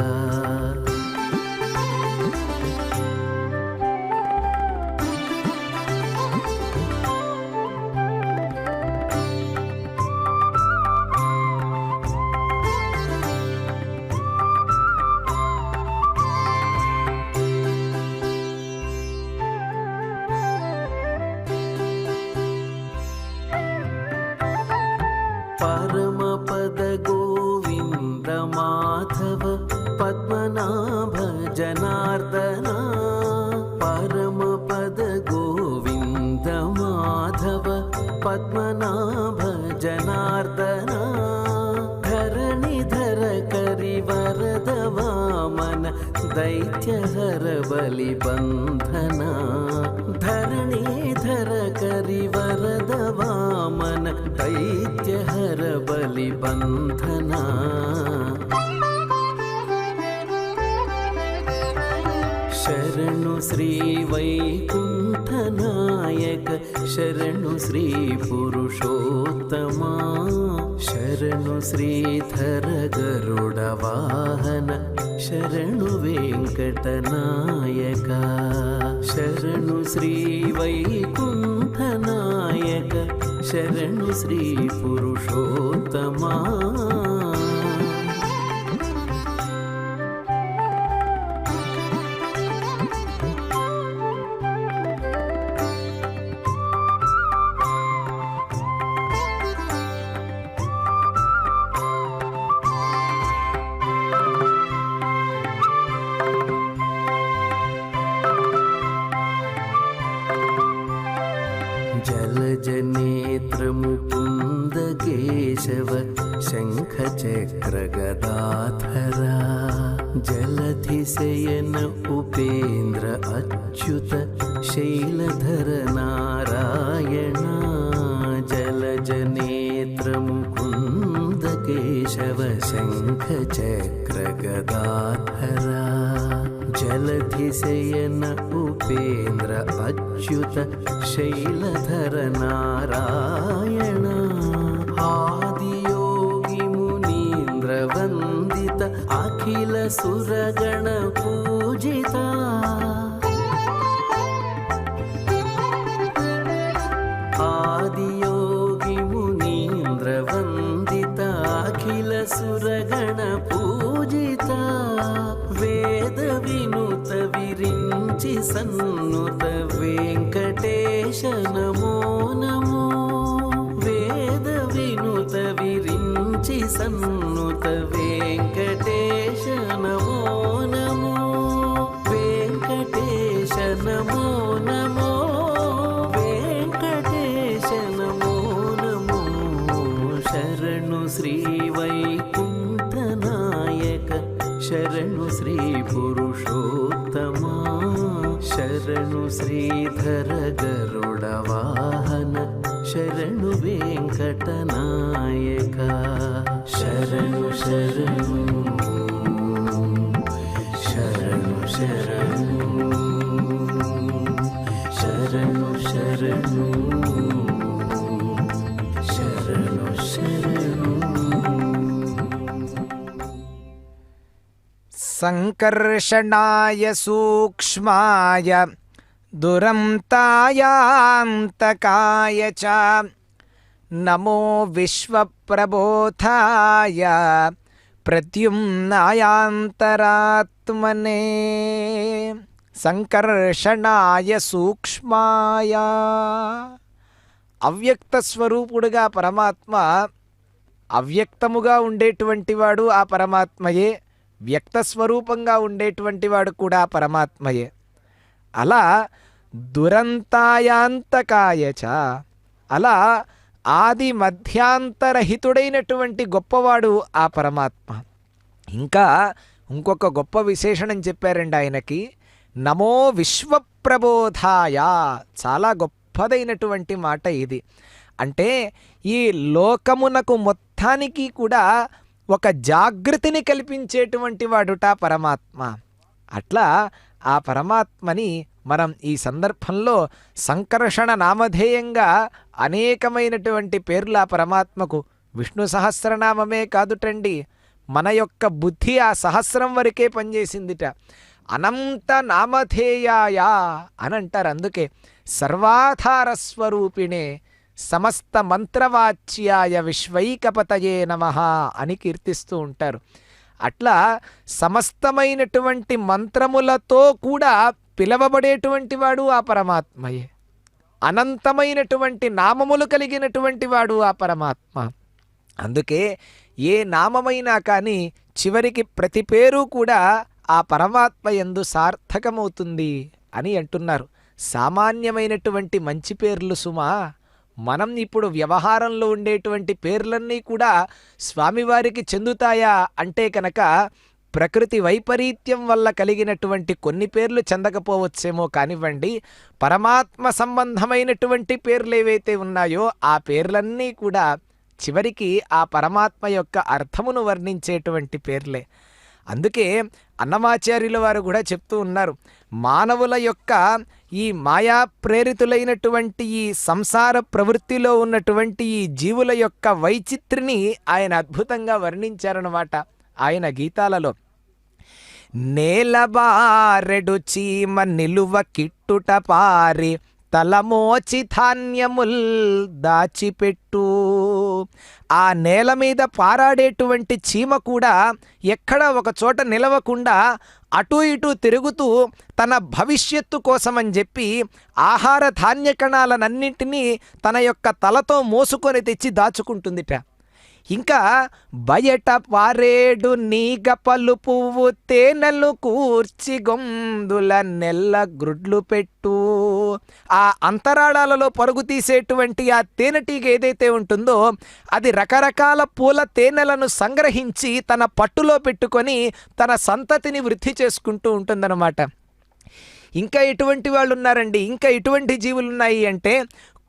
పరమపద గోవింద మాధవ పద్మనాభ జనార్దన, పరమపద గోవింద మాధవ పద్మనాభ జనార్దన, ధరణిధర కరివరద వామన దైత్యహర బలిబంధన, ధరణిధర కరివరద వామన దైత్యహర బలిబంధన. శరణు శ్రీ వైకుంఠనాయక, శరణు శ్రీ పురుషోత్తమా, శరణు శ్రీధర గరుడ వాహన, శరణు వెంకటనాయక. శరణు శ్రీ వైకుంఠనాయక, శరణు శ్రీ పురుషోత్తమా. జలజనేత్ర ముకుంద కేశవ శంఖచక్ర గదాధర, జలధిశయన ఉపేంద్ర అచ్యుత శైలధర నారాయణ. జలజనేత్ర ముకుంద కేశవ శంఖచక్ర గదాధర, జలధిశయన ఉపేంద్ర అచ్యుత శైలధర నారాయణ. ఆదియోగి మునీంద్ర వందిత అఖిల సురగణ పూజిత, ఆదియోగి మునీంద్ర వందిత అఖిల సురగణ పూజిత, వేద వినుత విరించి సన్నుత వెంకటేశ నమో నమో. వేద వినుత విరించి సన్నుత వెంకటేశ నమో నమో. వెంకటేశ నమో నమో, వెంకటేశ నమో శరణు శ్రీ పురుషోత్తమా శరణు శ్రీధర గరుడ వాహన శరణు వెంకటనాయక శరణు శరణు శరణు శరణు శరణు శరణు శరణు శరణు సంకర్షణాయ సూక్ష్మాయ దురంతాయాంతకాయ చ నమో విశ్వప్రబోధాయ ప్రద్యుమ్నాయాంతరాత్మనే సంకర్షణాయ సూక్ష్మాయ. అవ్యక్త స్వరూపుడుగా పరమాత్మ, అవ్యక్తముగా ఉండేటువంటి వాడు ఆ పరమాత్మయే, వ్యక్త స్వరూపంగా ఉండేటువంటి వాడు కూడా పరమాత్మయే. అలా దురంతాయాంతకాయ చ, అలా ఆది మధ్యాంతరహితుడైనటువంటి గొప్పవాడు ఆ పరమాత్మ. ఇంకా ఇంకొక గొప్ప విశేషణం చెప్పారండి ఆయనకి, నమో విశ్వప్రబోధాయ. చాలా గొప్పదైనటువంటి మాట ఇది. అంటే ఈ లోకమునకు మొత్తానికి కూడా ఒక జాగృతిని కల్పించేటువంటి వాడుట పరమాత్మ. అట్లా ఆ పరమాత్మని మనం ఈ సందర్భంలో సంకర్షణ నామధేయంగా అనేకమైనటువంటి పేర్లు ఆ పరమాత్మకు. విష్ణు సహస్రనామమే కాదుటండి, మన యొక్క బుద్ధి ఆ సహస్రం వరకే పనిచేసిందిట. అనంత నామధేయాయ అని అంటారు. అందుకే సర్వాధార స్వరూపిణే సమస్త మంత్రవాచ్యాయ విశ్వైకపతయే నమః అని కీర్తిస్తూ ఉంటారు. అట్లా సమస్తమైనటువంటి మంత్రములతో కూడా పిలవబడేటువంటి వాడు ఆ పరమాత్మయే. అనంతమైనటువంటి నామములు కలిగినటువంటి వాడు ఆ పరమాత్మ. అందుకే ఏ నామమైనా కానీ చివరికి ప్రతి పేరు కూడా ఆ పరమాత్మ యందు సార్థకమవుతుంది అని అంటున్నారు. సామాన్యమైనటువంటి మంచి పేర్లు సుమా. మనం ఇప్పుడు వ్యవహారంలో ఉండేటువంటి పేర్లన్నీ కూడా స్వామివారికి చెందుతాయా అంటే కనుక ప్రకృతి వైపరీత్యం వల్ల కలిగినటువంటి కొన్ని పేర్లు చెందకపోవచ్చేమో కానివ్వండి, పరమాత్మ సంబంధమైనటువంటి పేర్లు ఏవైతే ఉన్నాయో ఆ పేర్లన్నీ కూడా చివరికి ఆ పరమాత్మ యొక్క అర్థమును వర్ణించేటువంటి పేర్లే. అందుకే అన్నమాచార్యుల వారు కూడా చెప్తూ ఉన్నారు, మానవుల యొక్క ఈ మాయా ప్రేరితులైనటువంటి ఈ సంసార ప్రవృత్తిలో ఉన్నటువంటి ఈ జీవుల యొక్క వైచిత్రిని ఆయన అద్భుతంగా వర్ణించారన్నమాట ఆయన గీతాలలో. నేలబారెడు చీమ నిలువ కిట్టుట పారి తలమోచి ధాన్యముల్ దాచిపెట్టు. ఆ నేల మీద పారాడేటువంటి చీమ కూడా ఎక్కడ ఒక చోట నిలవకుండా అటు ఇటు తిరుగుతూ తన భవిష్యత్తు కోసమని చెప్పి ఆహార ధాన్య కణాలన్నింటినీ తన యొక్క తలతో మోసుకొని తెచ్చి దాచుకుంటుందిట. ఇంకా బయట పారేడు నీగ పలు పువ్వు తేనెలు కూర్చి గొందుల నెల్ల గ్రుడ్లు పెట్టు. ఆ అంతరాళాలలో పరుగు తీసేటువంటి ఆ తేనెటీగ ఏదైతే ఉంటుందో అది రకరకాల పూల తేనెలను సంగ్రహించి తన పట్టులో పెట్టుకొని తన సంతతిని వృద్ధి చేసుకుంటూ ఉంటుందన్నమాట. ఇంకా ఎటువంటి వాళ్ళు ఉన్నారండి, ఇంకా ఎటువంటి జీవులు ఉన్నాయి అంటే,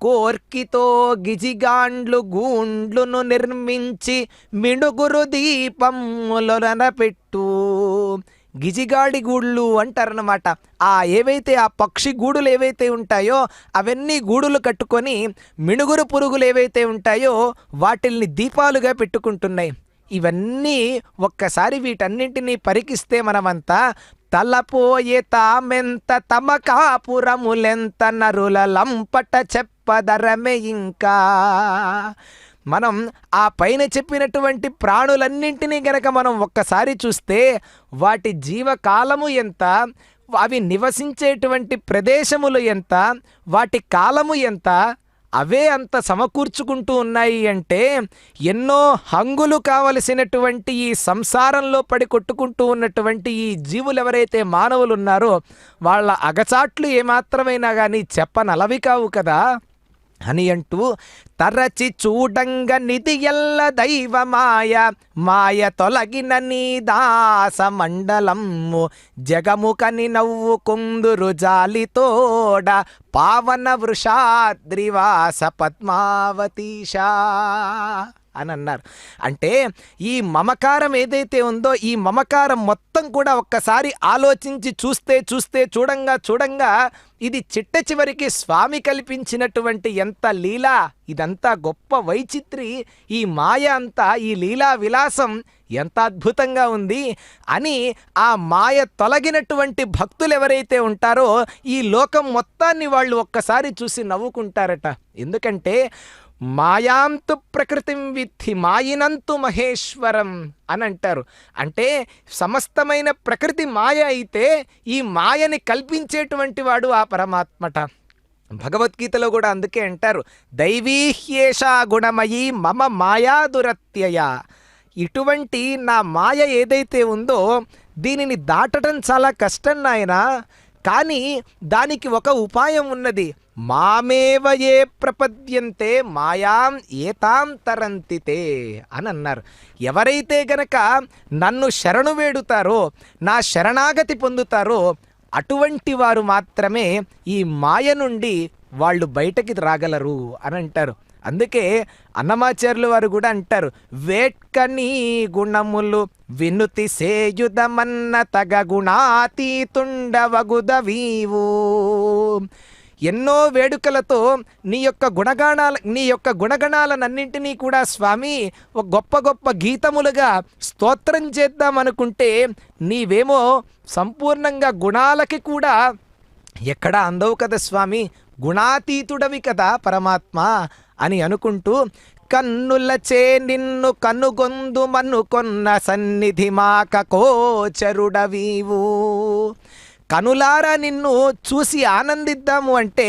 కోర్కితో గిజిగాండ్లు గూండ్లును నిర్మించి మిణుగురు దీపములన పెట్టు. గిజిగాడి గూళ్ళు అంటారన్నమాట. ఏవైతే ఆ పక్షి గూడులు ఏవైతే ఉంటాయో అవన్నీ గూడులు కట్టుకొని మిణుగురు పురుగులు ఏవైతే ఉంటాయో వాటిల్ని దీపాలుగా పెట్టుకుంటున్నాయి. ఇవన్నీ ఒక్కసారి వీటన్నింటినీ పరికిస్తే మనమంతా తలపోయే తామెంత తమ కాపురములెంత నరుల లంపట చెప్పదరమే. ఇంకా మనం ఆ పైన చెప్పినటువంటి ప్రాణులన్నింటినీ గనక మనం ఒక్కసారి చూస్తే వాటి జీవకాలము ఎంత, అవి నివసించేటువంటి ప్రదేశములు ఎంత, వాటి కాలము ఎంత, అవే అంత సమకూర్చుకుంటూ ఉన్నాయి. అంటే ఎన్నో హంగులు కావలసినటువంటి ఈ సంసారంలో పడి కొట్టుకుంటూ ఉన్నటువంటి ఈ జీవులు ఎవరైతే మానవులు ఉన్నారో వాళ్ళ అగచాట్లు ఏమాత్రమైనా కానీ చెప్పనలవి కావు కదా. అని అంటూ తరచి చూడంగ నిధి ఎల్ల దైవమాయ మాయ తొలగిన నీ దాస మండలము జగముకని నవ్వుకుందురు జాలితోడ పావన వృషాద్రివాస పద్మావతీశా అని అన్నారు. అంటే ఈ మమకారం ఏదైతే ఉందో ఈ మమకారం మొత్తం కూడా ఒక్కసారి ఆలోచించి చూస్తే చూడంగా ఇది చిట్ట చివరికి స్వామి కల్పించినటువంటి ఎంత లీలా, ఇదంతా గొప్ప వైచిత్రి, ఈ మాయ అంతా, ఈ లీలా విలాసం ఎంత అద్భుతంగా ఉంది అని ఆ మాయ తొలగినటువంటి భక్తులు ఎవరైతే ఉంటారో ఈ లోకం మొత్తాన్ని వాళ్ళు ఒక్కసారి చూసి నవ్వుకుంటారట. ఎందుకంటే మాయాంతు ప్రకృతిం విద్ధి మాయినంతు మహేశ్వరం అని అంటారు. అంటే సమస్తమైన ప్రకృతి మాయ అయితే ఈ మాయని కల్పించేటువంటి వాడు ఆ పరమాత్మట. భగవద్గీతలో కూడా అందుకే అంటారు, దైవీహ్యేషా గుణమయీ మమ మాయా దురత్యయ. ఇటువంటి నా మాయ ఏదైతే ఉందో దీనిని దాటడం చాలా కష్టం నాయనా, కానీ దానికి ఒక ఉపాయం ఉన్నది. మామేవ ఏ ప్రపద్యంతే మాయాం ఏతాం తరంతితే అని అన్నారు. ఎవరైతే గనక నన్ను శరణు వేడుతారో, నా శరణాగతి పొందుతారో అటువంటి వారు మాత్రమే ఈ మాయ నుండి వాళ్ళు బయటకి రాగలరు అని అంటారు. అందుకే అన్నమాచార్యులు వారు కూడా అంటారు, వేట్కనీ గుణములు వినుతి సేయుదమన్న తగ గుణాతీతుండవగుదవీవు. ఎన్నో వేడుకలతో నీ యొక్క గుణగణాలన్నింటినీ కూడా స్వామి ఒక గొప్ప గీతములుగా స్తోత్రం చేద్దామనుకుంటే నీవేమో సంపూర్ణంగా గుణాలకి కూడా ఎక్కడా అందవు కదా స్వామి, గుణాతీతుడవి కదా పరమాత్మ అని అనుకుంటూ కన్నులచే నిన్ను కనుగొందు మనుకొన్న సన్నిధి మాక కోచరుడవీవు. కనులారా నిన్ను చూసి ఆనందిద్దాము అంటే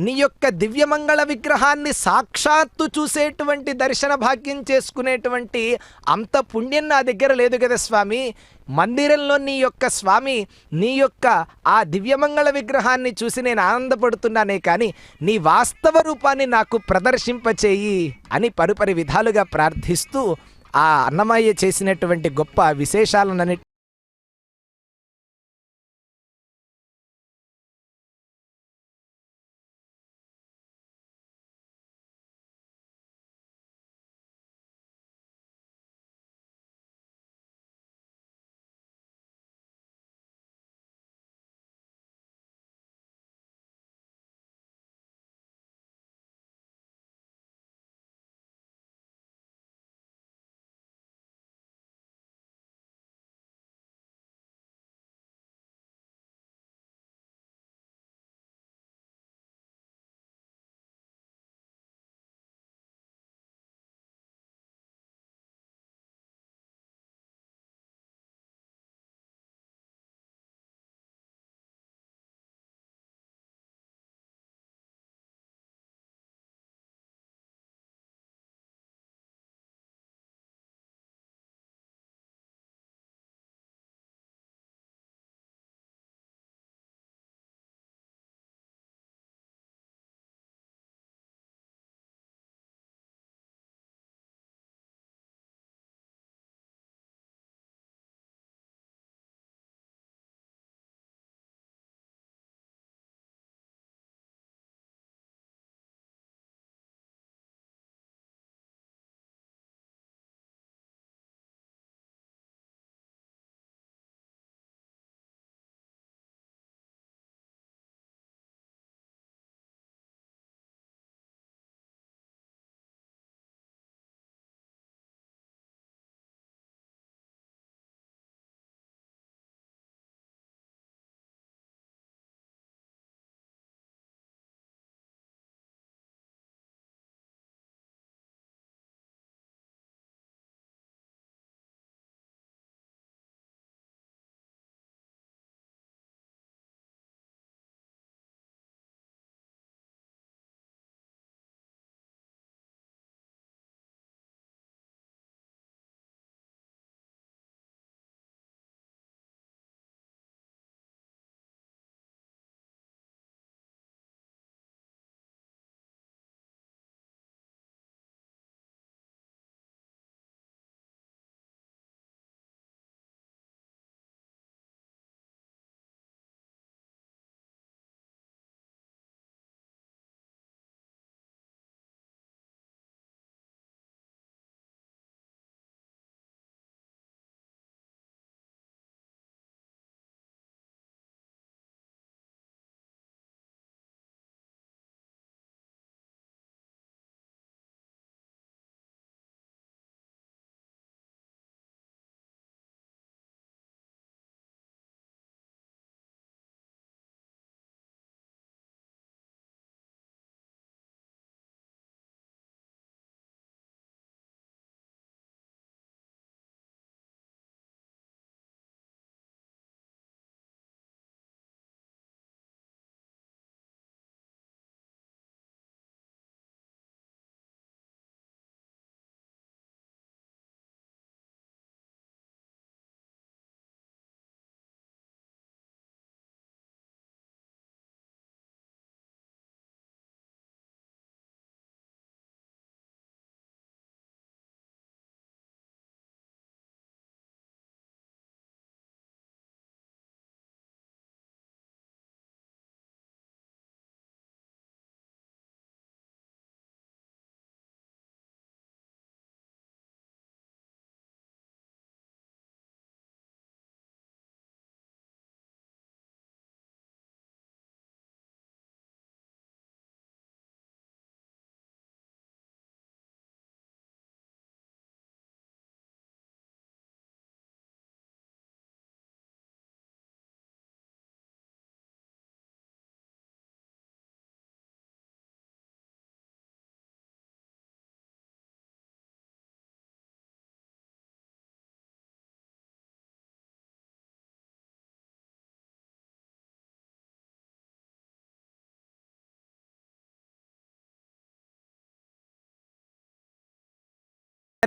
నీ యొక్క దివ్యమంగళ విగ్రహాన్ని సాక్షాత్తు చూసేటువంటి దర్శన భాగ్యం చేసుకునేటువంటి అంత పుణ్యం నా దగ్గర లేదు కదా స్వామి. మందిరంలో నీ యొక్క ఆ దివ్యమంగళ విగ్రహాన్ని చూసి నేను ఆనందపడుతున్నానే కానీ నీ వాస్తవ రూపాన్ని నాకు ప్రదర్శింపచేయి అని పరిపరి విధాలుగా ప్రార్థిస్తూ ఆ అన్నమయ్య చేసినటువంటి గొప్ప విశేషాలన్నిటి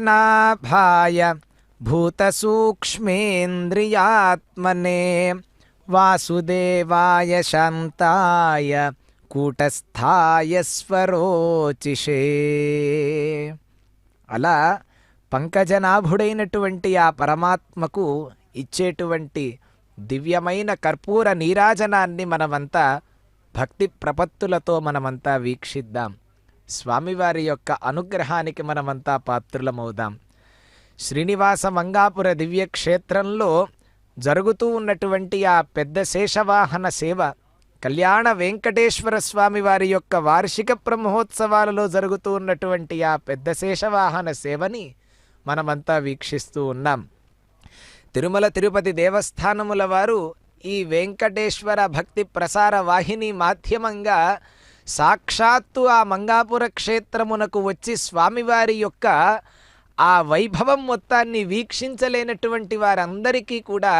నాభాయ భూతసూక్ష్మేంద్రియాత్మనే వాసుదేవాయ శాంతాయ కూటస్థాయ స్వరోచిషే. అలా పంకజనాభుడైనటువంటి ఆ పరమాత్మకు ఇచ్చేటువంటి దివ్యమైన కర్పూర నీరాజనాన్ని మనమంతా భక్తి ప్రపత్తులతో మనమంతా వీక్షిద్దాం. స్వామివారి యొక్క అనుగ్రహానికి మనమంతా పాత్రులమవుదాం. శ్రీనివాస మంగాపుర దివ్యక్షేత్రంలో జరుగుతూ ఉన్నటువంటి ఆ పెద్ద శేషవాహన సేవ, కళ్యాణ వెంకటేశ్వర స్వామి వారి యొక్క వార్షిక బ్రహ్మోత్సవాలలో జరుగుతూ ఉన్నటువంటి ఆ పెద్ద శేషవాహన సేవని మనమంతా వీక్షిస్తూ ఉన్నాం. తిరుమల తిరుపతి దేవస్థానముల వారు ఈ వెంకటేశ్వర భక్తి ప్రసార వాహిని మాధ్యమంగా సాక్షాత్తు ఆ మంగాపుర క్షేత్రమునకు వచ్చి స్వామివారి యొక్క ఆ వైభవం మొత్తాన్ని వీక్షించలేనటువంటి వారందరికీ కూడా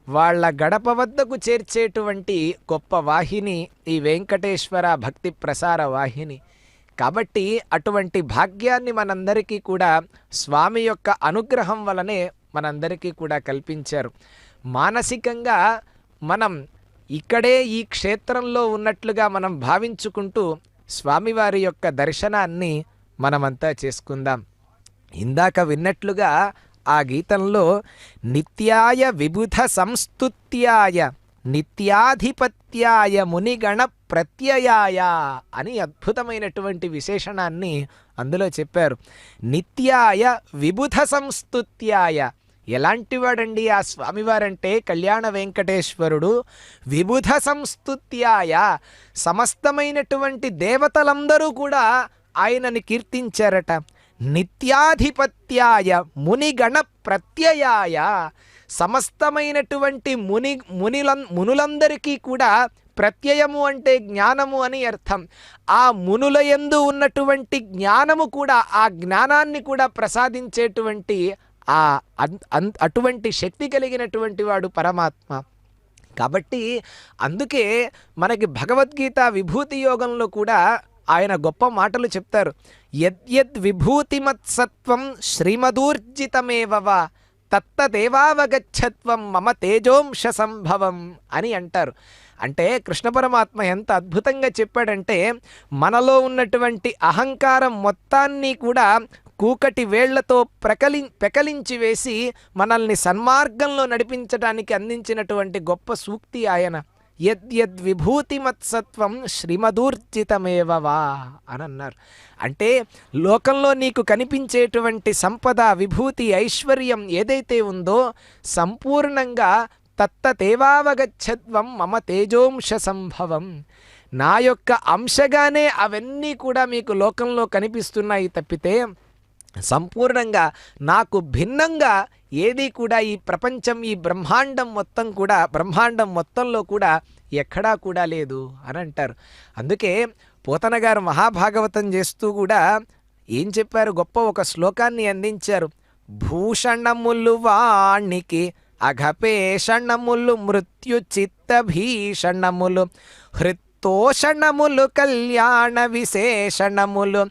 వాళ్ళ గడప వద్దకు చేర్చేటువంటి గొప్ప వాహిని ఈ వెంకటేశ్వర భక్తి ప్రసార వాహిని. కాబట్టి అటువంటి భాగ్యాన్ని మనందరికీ కూడా స్వామి యొక్క అనుగ్రహం వలనే మనందరికీ కూడా కల్పించారు. మానసికంగా మనం ఇక్కడే ఈ క్షేత్రంలో ఉన్నట్లుగా మనం భావించుకుంటూ స్వామివారి యొక్క దర్శనాన్ని మనమంతా చేసుకుందాం. ఇందాక విన్నట్లుగా ఆ గీతంలో నిత్యాయ విబుధ సంస్తుత్యాయ నిత్యాధిపత్యాయ మునిగణ ప్రత్యయాయ అని అద్భుతమైనటువంటి విశేషణాన్ని అందులో చెప్పారు. నిత్యాయ విబుధ సంస్తుత్యాయ, ఎలాంటివాడండి ఆ స్వామివారంటే కళ్యాణ వెంకటేశ్వరుడు. విబుధ సంస్తుత్యాయ, సమస్తమైనటువంటి దేవతలందరూ కూడా ఆయనని కీర్తించారట. నిత్యాధిపత్యాయ మునిగణ ప్రత్యయాయ, సమస్తమైనటువంటి మునులందరికీ కూడా, ప్రత్యయము అంటే జ్ఞానము అని అర్థం. ఆ మునుల యందు ఉన్నటువంటి జ్ఞానము కూడా, ఆ జ్ఞానాన్ని కూడా ప్రసాదించేటువంటి అటువంటి శక్తి కలిగినటువంటి వాడు పరమాత్మ. కాబట్టి అందుకే మనకి భగవద్గీత విభూతి యోగంలో కూడా ఆయన గొప్ప మాటలు చెప్తారు. యద్యద్ విభూతిమత్సత్వం శ్రీమదూర్జితమేవ తత్తదేవావగచ్చత్వం మమ తేజోంశ సంభవం అని అంటారు. అంటే కృష్ణ పరమాత్మ ఎంత అద్భుతంగా చెప్పాడంటే, మనలో ఉన్నటువంటి అహంకారం మొత్తాన్ని కూడా కూకటి వేళ్లతో పెకలించి వేసి మనల్ని సన్మార్గంలో నడిపించడానికి అందించినటువంటి గొప్ప సూక్తి ఆయన. యద్యద్ విభూతిమత్సత్వం శ్రీమదూర్జితమేవవా అని అన్నారు. అంటే లోకంలో నీకు కనిపించేటువంటి సంపద, విభూతి, ఐశ్వర్యం ఏదైతే ఉందో సంపూర్ణంగా తత్తదేవావగచ్చత్వం మమ తేజోంశ సంభవం, నా యొక్క అంశగానే అవన్నీ కూడా మీకు లోకంలో కనిపిస్తున్నాయి తప్పితే సంపూర్ణంగా నాకు భిన్నంగా ఏది కూడా ఈ ప్రపంచం, ఈ బ్రహ్మాండం మొత్తంలో కూడా ఎక్కడా కూడా లేదు అని అంటారు. అందుకే పోతన గారు మహాభాగవతం చేస్తూ కూడా ఏం చెప్పారు, గొప్ప ఒక శ్లోకాన్ని అందించారు. భూషణములు వాణికి అఘపేషణములు మృత్యు చిత్త భీషణములు హృత్తోషణములు కళ్యాణ విశేషణములు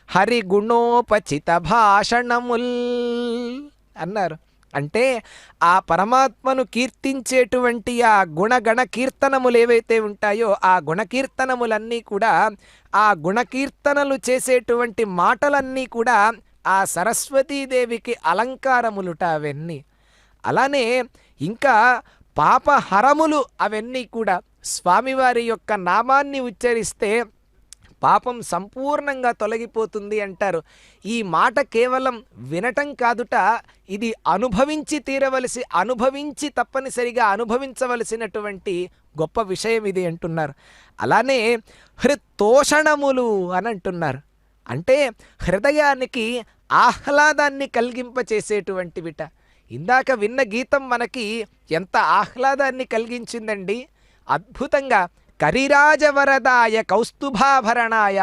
హరిగుణోపచిత భాషణముల్ అన్నారు. అంటే ఆ పరమాత్మను కీర్తించేటువంటి ఆ గుణగణ కీర్తనములు ఏవైతే ఉంటాయో ఆ గుణకీర్తనములన్నీ కూడా, ఆ గుణకీర్తనలు చేసేటువంటి మాటలన్నీ కూడా ఆ సరస్వతీదేవికి అలంకారములుట అవన్నీ. అలానే ఇంకా పాపహరములు అవన్నీ కూడా. స్వామివారి యొక్క నామాన్ని ఉచ్చరిస్తే పాపం సంపూర్ణంగా తొలగిపోతుంది అంటారు. ఈ మాట కేవలం వినటం కాదుట, ఇది అనుభవించి తప్పనిసరిగా అనుభవించవలసినటువంటి గొప్ప విషయం ఇది అంటున్నారు. అలానే హృత్తోషణములు అని అంటున్నారు. అంటే హృదయానికి ఆహ్లాదాన్ని కలిగింపచేసేటువంటివిట. ఇందాక విన్న గీతం మనకి ఎంత ఆహ్లాదాన్ని కలిగించిందండి, అద్భుతంగా. కరిరాజవరదాయ కౌస్తుభాభరణాయ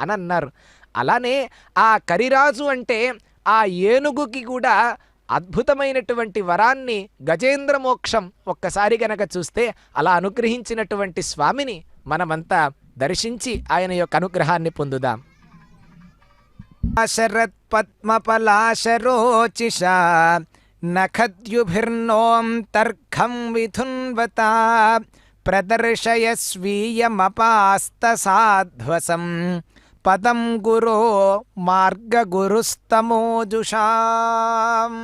అని అన్నారు. అలానే ఆ కరిరాజు అంటే ఆ ఏనుగుకి కూడా అద్భుతమైనటువంటి వరాన్ని, గజేంద్ర మోక్షం ఒక్కసారి గనక చూస్తే అలా అనుగ్రహించినటువంటి స్వామిని మనమంతా దర్శించి ఆయన యొక్క అనుగ్రహాన్ని పొందుదాం. శరత్ పద్మపలాశరోచిషా నఖద్యుభిర్నోం తర్ఘం విధున్వతా ప్రదర్శయ స్వీయమపాస్తసాధ్వసం పదం గురో మార్గగురుస్తమోజుషాం.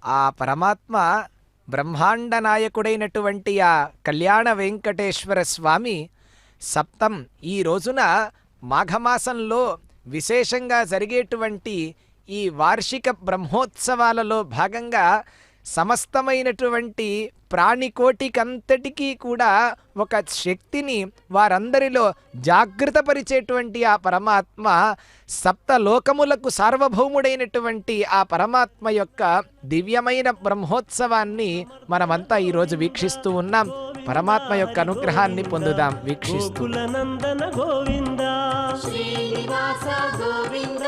ఆ పరమాత్మ బ్రహ్మాండ నాయకుడైనటువంటి ఆ కళ్యాణ వెంకటేశ్వర స్వామి సప్తం ఈ రోజున మాఘమాసంలో విశేషంగా జరిగేటువంటి ఈ వార్షిక బ్రహ్మోత్సవాలలో భాగంగా సమస్తమైనటువంటి ప్రాణికోటికంతటికీ కూడా ఒక శక్తిని వారందరిలో జాగృతపరిచేటువంటి ఆ పరమాత్మ సప్తలోకములకు సార్వభౌముడైనటువంటి ఆ పరమాత్మ యొక్క దివ్యమైన బ్రహ్మోత్సవాన్ని మనమంతా ఈరోజు వీక్షిస్తూ ఉన్నాం. పరమాత్మ యొక్క అనుగ్రహాన్ని పొందుదాం వీక్షిస్తూ. గోకులనందన గోవింద శ్రీనివాస గోవింద